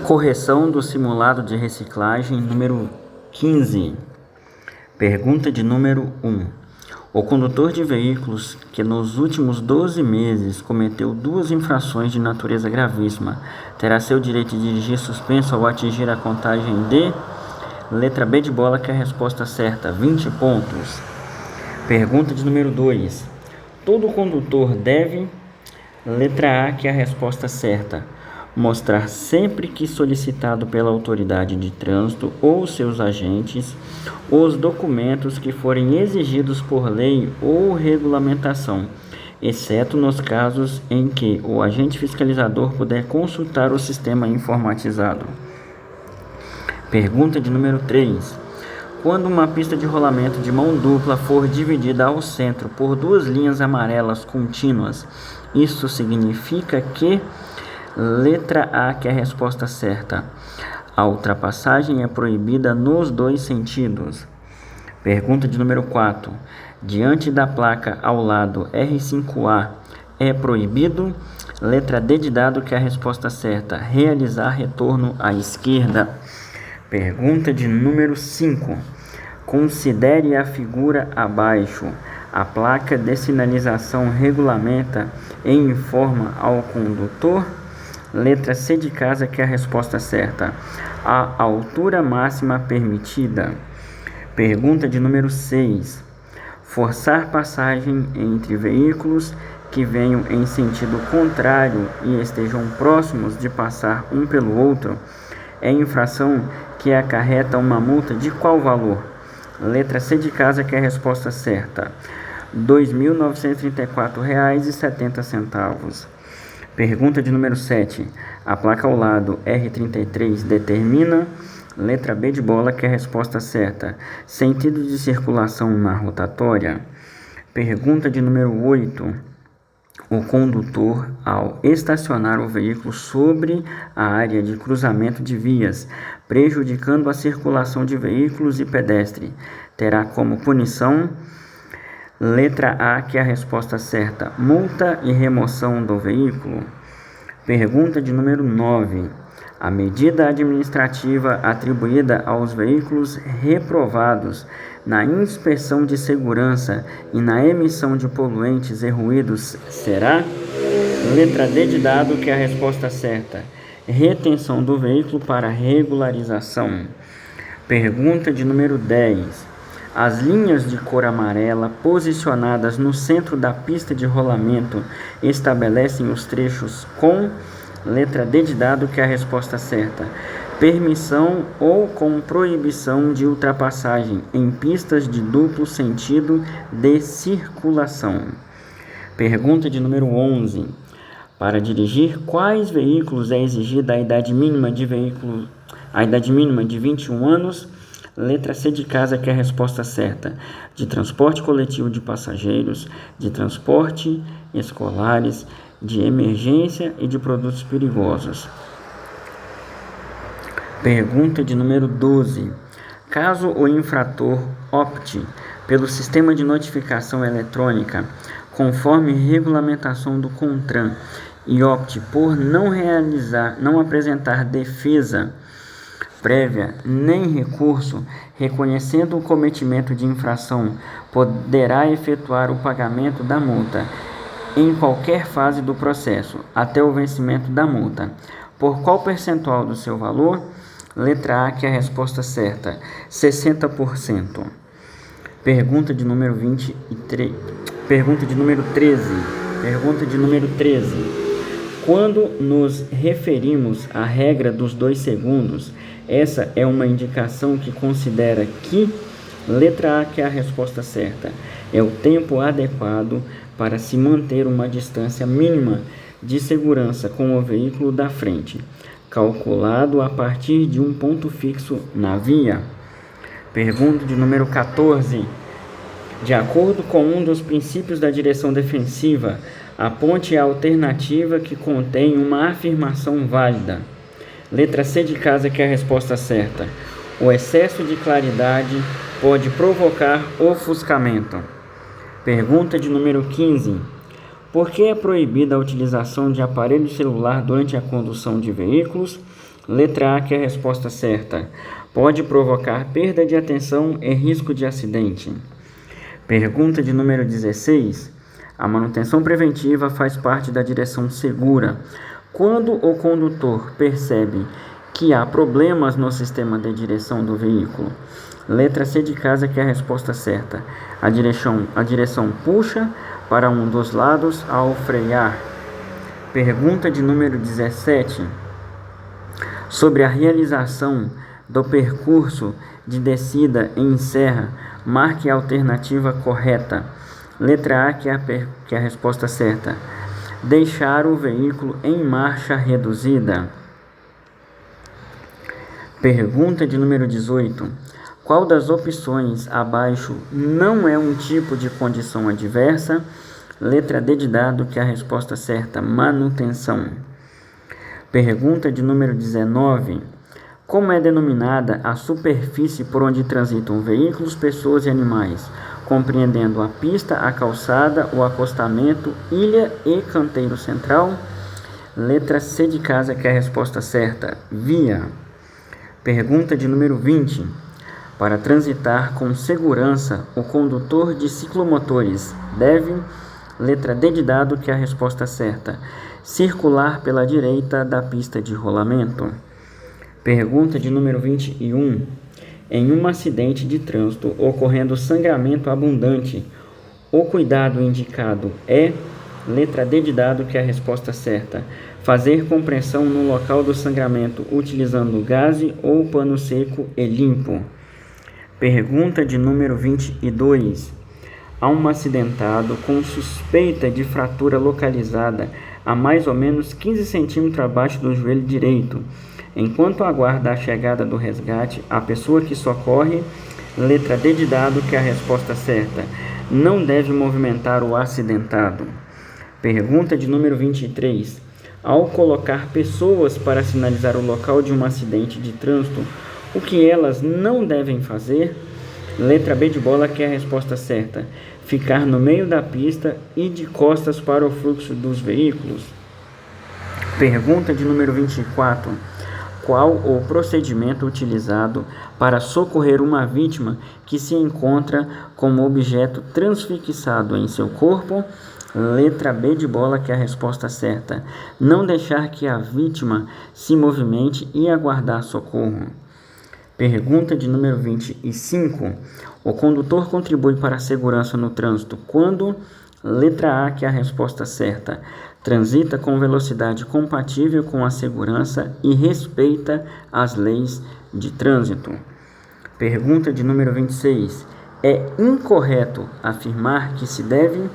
Correção do simulado de reciclagem número 15. Pergunta de número 1. O condutor de veículos que nos últimos 12 meses cometeu 2 infrações de natureza gravíssima terá seu direito de dirigir suspenso ao atingir a contagem de... Letra B de bola, que é a resposta certa, 20 pontos. Pergunta de número 2. Todo condutor deve... Letra A, que é a resposta certa, mostrar sempre que solicitado pela autoridade de trânsito ou seus agentes os documentos que forem exigidos por lei ou regulamentação, exceto nos casos em que o agente fiscalizador puder consultar o sistema informatizado. Pergunta de número 3. Quando uma pista de rolamento de mão dupla for dividida ao centro por 2 linhas amarelas contínuas, isso significa que... Letra A, que é a resposta certa, a ultrapassagem é proibida nos 2 sentidos. Pergunta de número 4. Diante da placa ao lado R5A é proibido... Letra D de dado, que é a resposta certa, realizar retorno à esquerda. Pergunta de número 5. Considere a figura abaixo. A placa de sinalização regulamenta e informa ao condutor... Letra C de casa, que é a resposta certa, a altura máxima permitida. Pergunta de número 6. Forçar passagem entre veículos que venham em sentido contrário e estejam próximos de passar um pelo outro é infração que acarreta uma multa de qual valor? Letra C de casa, que é a resposta certa, R$ 2.934,70. Pergunta de número 7. A placa ao lado R33 determina... Letra B de bola, que é a resposta certa, sentido de circulação na rotatória. Pergunta de número 8. O condutor, ao estacionar o veículo sobre a área de cruzamento de vias, prejudicando a circulação de veículos e pedestre, terá como punição... Letra A, que é a resposta certa, multa e remoção do veículo. Pergunta de número 9. A medida administrativa atribuída aos veículos reprovados na inspeção de segurança e na emissão de poluentes e ruídos será... Letra D de dado, que é a resposta certa, retenção do veículo para regularização. Pergunta de número 10. As linhas de cor amarela posicionadas no centro da pista de rolamento estabelecem os trechos com... Letra D de dado, que é a resposta certa, permissão ou com proibição de ultrapassagem em pistas de duplo sentido de circulação. Pergunta de número 11. Para dirigir quais veículos é exigida a idade mínima de 21 anos? Letra C de casa, que é a resposta certa, de transporte coletivo de passageiros, de transporte escolares, de emergência e de produtos perigosos. Pergunta de número 12. Caso o infrator opte pelo sistema de notificação eletrônica, conforme regulamentação do CONTRAN, e opte por não apresentar defesa prévia nem recurso, reconhecendo o cometimento de infração, poderá efetuar o pagamento da multa em qualquer fase do processo, até o vencimento da multa. Por qual percentual do seu valor? Letra A, que é a resposta certa, 60%. Pergunta de número 23. Pergunta de número 13. Pergunta de número 13. Quando nos referimos à regra dos 2 segundos, essa é uma indicação que considera que... Letra A, que é a resposta certa, é o tempo adequado para se manter uma distância mínima de segurança com o veículo da frente, calculado a partir de um ponto fixo na via. Pergunta de número 14. De acordo com um dos princípios da direção defensiva, aponte a alternativa que contém uma afirmação válida. Letra C de casa, que é a resposta certa. O excesso de claridade pode provocar ofuscamento. Pergunta de número 15. Por que é proibida a utilização de aparelho celular durante a condução de veículos? Letra A, que é a resposta certa. Pode provocar perda de atenção e risco de acidente. Pergunta de número 16. A manutenção preventiva faz parte da direção segura. Quando o condutor percebe que há problemas no sistema de direção do veículo. Letra C de casa, que é a resposta certa. A direção puxa para um dos lados ao frear. Pergunta de número 17. Sobre a realização do percurso de descida em serra, marque a alternativa correta. Letra A, que é a resposta certa. Deixar o veículo em marcha reduzida. Pergunta de número 18. Qual das opções abaixo não é um tipo de condição adversa? Letra D de dado, que é a resposta certa. Manutenção. Pergunta de número 19. Como é denominada a superfície por onde transitam veículos, pessoas e animais, compreendendo a pista, a calçada, o acostamento, ilha e canteiro central? Letra C de casa, que é a resposta certa. Via. Pergunta de número 20. Para transitar com segurança, o condutor de ciclomotores deve, letra D de dado, que é a resposta certa, circular pela direita da pista de rolamento. Pergunta de número 21. Em um acidente de trânsito ocorrendo sangramento abundante, o cuidado indicado é, letra D de dado, que é a resposta certa, fazer compressão no local do sangramento utilizando gaze ou pano seco e limpo. Pergunta de número 22. Há um acidentado com suspeita de fratura localizada a mais ou menos 15 centímetros abaixo do joelho direito. Enquanto aguarda a chegada do resgate, a pessoa que socorre, letra D de dado, que é a resposta certa, não deve movimentar o acidentado. Pergunta de número 23. Ao colocar pessoas para sinalizar o local de um acidente de trânsito, o que elas não devem fazer? Letra B de bola, que é a resposta certa. Ficar no meio da pista e de costas para o fluxo dos veículos. Pergunta de número 24. Qual o procedimento utilizado para socorrer uma vítima que se encontra com um objeto transfixado em seu corpo? Letra B de bola, que é a resposta certa. Não deixar que a vítima se movimente e aguardar socorro. Pergunta de número 25. O condutor contribui para a segurança no trânsito quando, letra A, que é a resposta certa, transita com velocidade compatível com a segurança e respeita as leis de trânsito. Pergunta de número 26. É incorreto afirmar que se deve,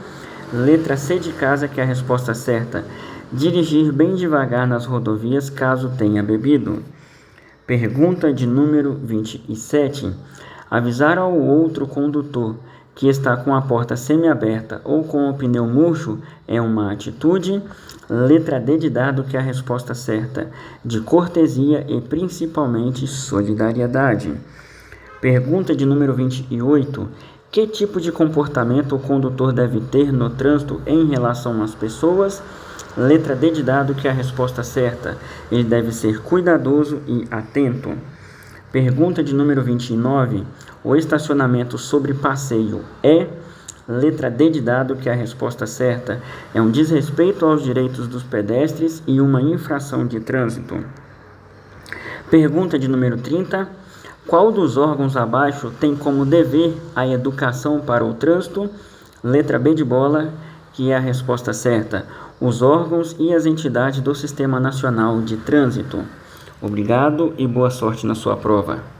letra C de casa, que é a resposta certa, dirigir bem devagar nas rodovias caso tenha bebido. Pergunta de número 27. Avisar ao outro condutor que está com a porta semiaberta ou com o pneu murcho é uma atitude, letra D de dado, que é a resposta certa, de cortesia e principalmente solidariedade. Pergunta de número 28. Que tipo de comportamento o condutor deve ter no trânsito em relação às pessoas? Letra D de dado, que é a resposta certa. Ele deve ser cuidadoso e atento. Pergunta de número 29. O estacionamento sobre passeio é, letra D de dado, que é a resposta certa, é um desrespeito aos direitos dos pedestres e uma infração de trânsito. Pergunta de número 30. Qual dos órgãos abaixo tem como dever a educação para o trânsito? Letra B de bola, que é a resposta certa. Os órgãos e as entidades do Sistema Nacional de Trânsito. Obrigado e boa sorte na sua prova.